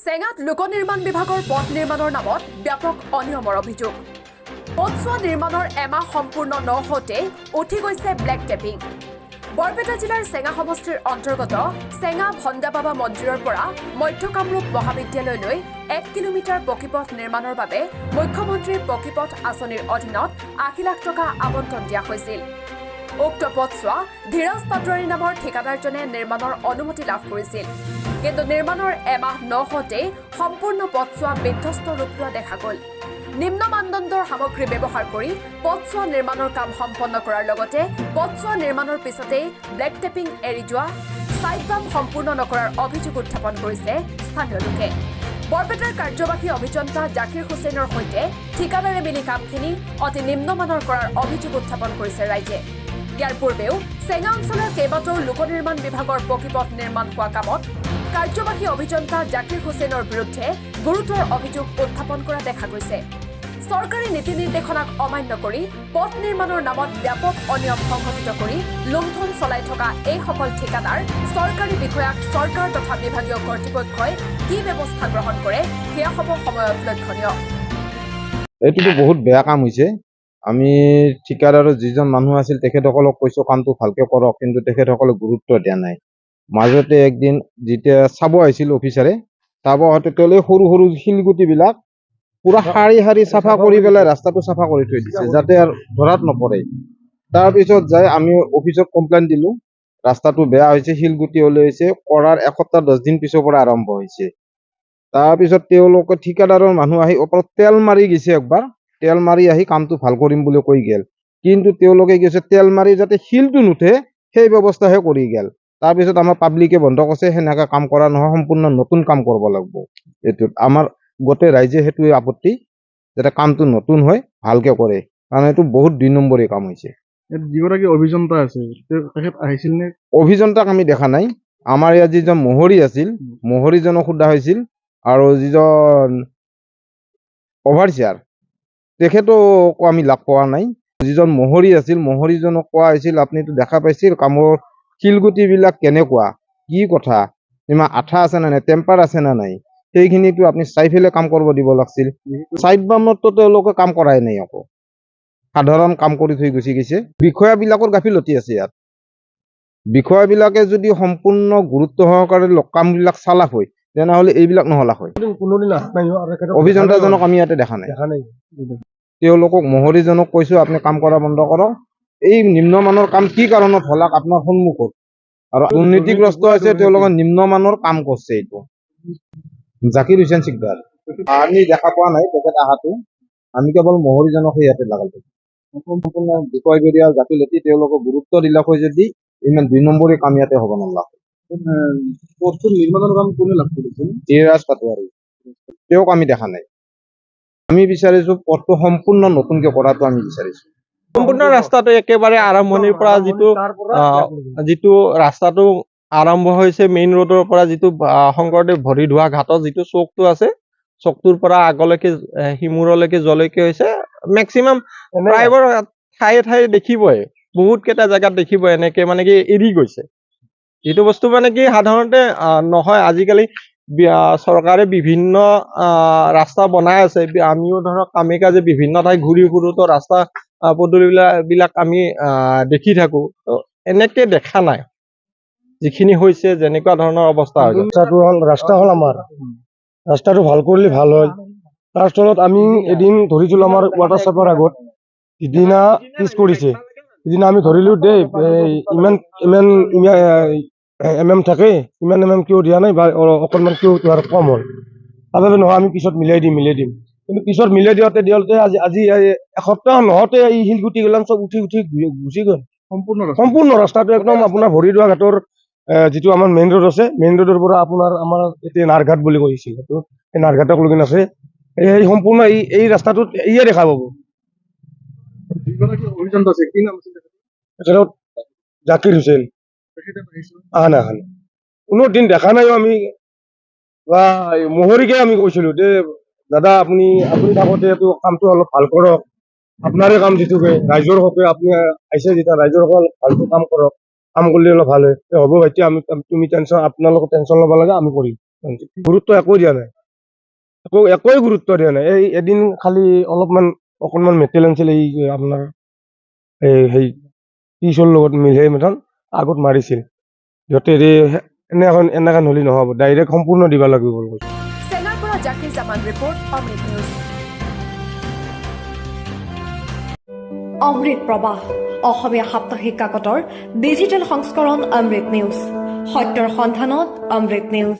চেঙাত লোক নিৰ্মাণ বিভাগৰ পথ নিৰ্মাণৰ নামত ব্যাপক অনিয়মৰ অভিযোগ। পথছোৱা নিৰ্মাণৰ এমাহ সম্পূৰ্ণ নহওঁতে উঠি গৈছে ব্লেক টেপিং। বৰপেটা জিলাৰ চেঙা সমষ্টিৰ অন্তৰ্গত চেঙা ভণ্ডাবাবা মন্দিৰৰ পৰা মধ্য কামৰূপ মহাবিদ্যালয়লৈ 1 কিলোমিটাৰ পকীপথ নিৰ্মাণৰ বাবে মুখ্যমন্ত্ৰীৰ পকীপথ আঁচনিৰ অধীনত 80 লাখ টকা আবণ্টন দিয়া হৈছিল। উক্ত পথছোৱা ধীৰাজ পাটোৱাৰী নামৰ ঠিকাদাৰজনে নিৰ্মাণৰ অনুমতি লাভ কৰিছিল। কিন্তু নিৰ্মাণৰ এমাহ নহওঁতেই সম্পূৰ্ণ পথছোৱা বিধ্বস্ত ৰূপ লোৱা দেখা গ'ল। নিম্ন মানদণ্ডৰ সামগ্ৰী ব্যৱহাৰ কৰি পথছোৱা নিৰ্মাণৰ কাম সম্পন্ন কৰাৰ লগতে পথছোৱা নিৰ্মাণৰ পিছতেই ব্লেক টেপিং এৰি যোৱা, ছাইড বাম সম্পূৰ্ণ নকৰাৰ অভিযোগ উত্থাপন কৰিছে স্থানীয় লোকে। বৰপেটাৰ কাৰ্যবাহী অভিযন্তা জাকিৰ হুছেইনৰ সৈতে ঠিকাদাৰে মিলি কামখিনি অতি নিম্নমানৰ কৰাৰ অভিযোগ উত্থাপন কৰিছে ৰাইজে। ইয়াৰ পূৰ্বেও চেঙা অঞ্চলৰ কেইবাটাও লোক নিৰ্মাণ বিভাগৰ পকীপথ নিৰ্মাণ হোৱা কামত কাৰ্যবাহী অভিযন্তা জাকিৰ হুছেইনৰ বিৰুদ্ধে গুৰুতৰ অভিযোগ উত্থাপন কৰা দেখা গৈছে। চৰকাৰী নীতি নিৰ্দেশনাক অমান্য কৰি পথ নিৰ্মাণৰ নামত ব্যাপক অনিয়ম সংঘটিত কৰি লুণ্ঠন চলাই থকা এইসকল ঠিকাদাৰ চৰকাৰী বিষয়াক চৰকাৰ তথা বিভাগীয় কৰ্তৃপক্ষই কি ব্যৱস্থা গ্ৰহণ কৰে সেয়া হ'ব সময়ত লক্ষণীয়। এইটোতো বহুত বেয়া কাম হৈছে। আমি ঠিকাদাৰৰ যিজন মানুহ আছিল তেখেতসকলক কৈছো কামটো ভালকে কৰক, কিন্তু তেখেতসকলে গুৰুত্ব দিয়া নাই। মাজতে একদিন যেতিয়া চাব আহিছিল অফিচাৰে, চাব আহোঁতে তেওঁলে সৰু সৰু শিলগুটিবিলাক পুৰা শাৰী শাৰী চাফা কৰি পেলাই ৰাস্তাটো চাফা কৰি থৈ দিছে, যাতে আৰু ধৰাত নপৰে। তাৰপিছত যাই আমি অফিচত কমপ্লেইন দিলো, ৰাস্তাটো বেয়া হৈছে, শিলগুটি ওলাইছে, কৰাৰ এসপ্তাহ 10 দিন পিছৰ পৰা আৰম্ভ হৈছে। তাৰপিছত তেওঁলোকে ঠিকাদাৰৰ মানুহ আহি ওপৰত তেল মাৰি গৈছে, একবাৰ তেল মাৰি আহি কামটো ভাল কৰিম বুলি কৈ গেল। কিন্তু তেওঁলোকে কৈছে তেল মাৰি যাতে শিলটো নুঠে সেই ব্যৱস্থাহে কৰি গেল। তাৰপিছত আমাৰ পাব্লিকে বন্ধ কৰিছে, সেনেকে কাম কৰা নহয়, সম্পূৰ্ণ নতুন কাম কৰিব লাগিব। এইটোত আমাৰ গোটেই ৰাইজে সেইটোৱে আপত্তি, যাতে কামটো নতুন হয় ভালকে কৰে, কাৰণ এইটো বহুত 2 নম্বৰী কাম হৈছে। যিগৰাকী অভিযন্তা আছে তেখেত আহিছিল নে? অভিযন্তাক আমি দেখা নাই। আমাৰ ইয়াত যিজন মহৰী আছিল, মহৰীজনক সোধা হৈছিল, আৰু যিজন অভাৰচিয়াৰ তেখেতকো আমি লাগ পোৱা নাই। যিজন মহৰী আছিল মহৰীজনক কোৱা হৈছিল আপুনিতো দেখা পাইছিল কামৰ শিলগুটিবিলাক কেনেকুৱা, কি কথা, ইমান আঠা আছে নে নাই, টেম্পাৰ আছে নে নাই, সেইখিনিতো আপুনি চাই ফেলে কাম কৰিব দিব লাগিছিল। চাইড বামতো তেওঁলোকে কাম কৰাই নাই, আকৌ সাধাৰণ কাম কৰি থৈ গুচি গৈছে। বিষয়াবিলাকৰ গাফিলতি আছে ইয়াত। বিষয়াবিলাকে যদি সম্পূৰ্ণ গুৰুত্ব সহকাৰে কামবিলাক চালা হয় তেনেহ'লে এইবিলাক নহলা হয়। অভিযন্তাজনক আমি ইয়াতে দেখা নাই। তেওঁলোকক মহৰীজনক কৈছো আপুনি কাম কৰা বন্ধ কৰক। এই নিম্নমানৰ কাম কি কাৰণত হলাক আপোনাৰ সন্মুখত, আৰু দুৰ্নীতিগ্ৰস্ত হৈছে, তেওঁলোকে নিম্নমানৰ কাম কৰিছে। এইটো জাকিৰ হুছেইন চিকদাৰ, আমি দেখা পোৱা নাই তেখেত আহাটো, আমি কেৱল মহৰীজনক ইয়াতে লাগাল পাইছো। সম্পূৰ্ণ বিষয়বৰীয়া গাফিলতি, তেওঁলোকে গুৰুত্ব দিলাক হয় যদি ইমান 2 নম্বৰী কাম ইয়াতে হ'ব নালাগে। পথটো নিৰ্মাণৰ কাম কোনে লাভ কৰিছিল? ধীৰাজ পাটোৱাৰী, তেওঁক আমি দেখা নাই। আমি বিচাৰিছো পথটো সম্পূৰ্ণ নতুনকে কৰাটো আমি বিচাৰিছো। সম্পূৰ্ণ ৰাস্তাটো একেবাৰে আৰম্ভণিৰ পৰা যিটো ৰাস্তাটো আৰম্ভ হৈছে মেইন ৰোডৰ পৰা, যিটো শংকৰদেৱ ভৰি ধোৱা ঘাটৰ যিটো চৌকটো আছে, চৌকটোৰ পৰা আগলৈকে সিমূৰলৈকে জলৈকে হৈছে মেক্সিমাম প্ৰায়বোৰ ঠায়ে ঠায়ে দেখিবই, বহুত কেইটা জেগাত দেখিব এনেকে মানে কি এৰি গৈছে। যিটো বস্তু মানে কি সাধাৰণতে নহয়, আজিকালি চৰকাৰে বিভিন্ন ৰাস্তা বনাই আছে। আমিও ধৰক কামে কাজে বিভিন্ন ঠাই ঘূৰি ফুৰোতো ৰাস্তা পদূলিবিলাক আমি দেখি থাকো, এনেকে দেখা নাই। যিখিনি হৈছে যেনেকুৱা ধৰণৰ অৱস্থা হৈছে, ৰাস্তা হ'ল আমাৰ ৰাস্তাটো ভাল কৰিলে ভাল হয়। তাৰ স্থলত আমি এদিন ধৰিছিলো আমাৰ ৱাটাৰ চাপৰ আগত, সিদিনা পিছ কৰিছে, সিদিনা আমি ধৰিলো দেই ইমান ইমান থাকে, ইমান কিয় দিয়া নাই বা অকণমান কিয় কম হ'ল। তাৰবাবে নহয় আমি পিছত মিলাই দিম। কিন্তু পিছত মিলাই দিওঁতে আজি এসপ্তাহ নহওঁতে এই শিলগুটিবিলাক চব উঠি গুচি গ'ল। সম্পূৰ্ণ ৰাস্তাটো একদম আপোনাৰ ভৰি ধোৱা ঘাটৰ যিটো আমাৰ মেইন ৰোড আছে, মেইন ৰোডৰ পৰা আপোনাৰ আমাৰ এতিয়া নাৰঘাট বুলি কৈছিল, সেইটো এই নাৰঘাটক লগিন আছে। এই সম্পূৰ্ণ এই ৰাস্তাটোত ইয়ে দেখা পাব। অভিযন্তা আছে, কি নাম আছিল তেখেতক? জাকিৰ হুছেইন। আহা কোনো দিন দেখা নাই। আমি বা মহৰীকে আমি কৈছিলো যে দাদা আপুনি থাকোতে কামটো অলপ ভাল কৰক, আপোনাৰে কাম যিটোকে ৰাইজৰ হকে আপুনি আহিছে যেতিয়া ৰাইজৰ হকে অলপ ভালকৈ কাম কৰক, কাম কৰিলে অলপ ভাল হয়। হ'ব ভাইটি, আমি তুমি টেনশ্যন, আপোনালোকৰ টেনশ্যন ল'ব লাগে, আমি কৰিম। গুৰুত্ব একো দিয়া নাই, একোৱে গুৰুত্ব দিয়া নাই। এই এদিন খালি অকণমান মেটেল আনিছিল, এই আপোনাৰ সেই পিছৰ লগত মিলাই মেথন আগত মাৰিছিল। সিহঁতে এনেকৈ নহ'লে নহ'ব, ডাইৰেক্ট সম্পূৰ্ণ দিব লাগিব। চেঙাৰ পৰা জাকিৰ জামান ৰিপৰ্ট, অমৃত নিউজ। অমৃত প্ৰবাহ অসমীয়া সাপ্তাহিক কাকতৰ ডিজিটেল সংস্কৰণ অমৃত নিউজ, সত্যৰ সন্ধানত অমৃত নিউজ।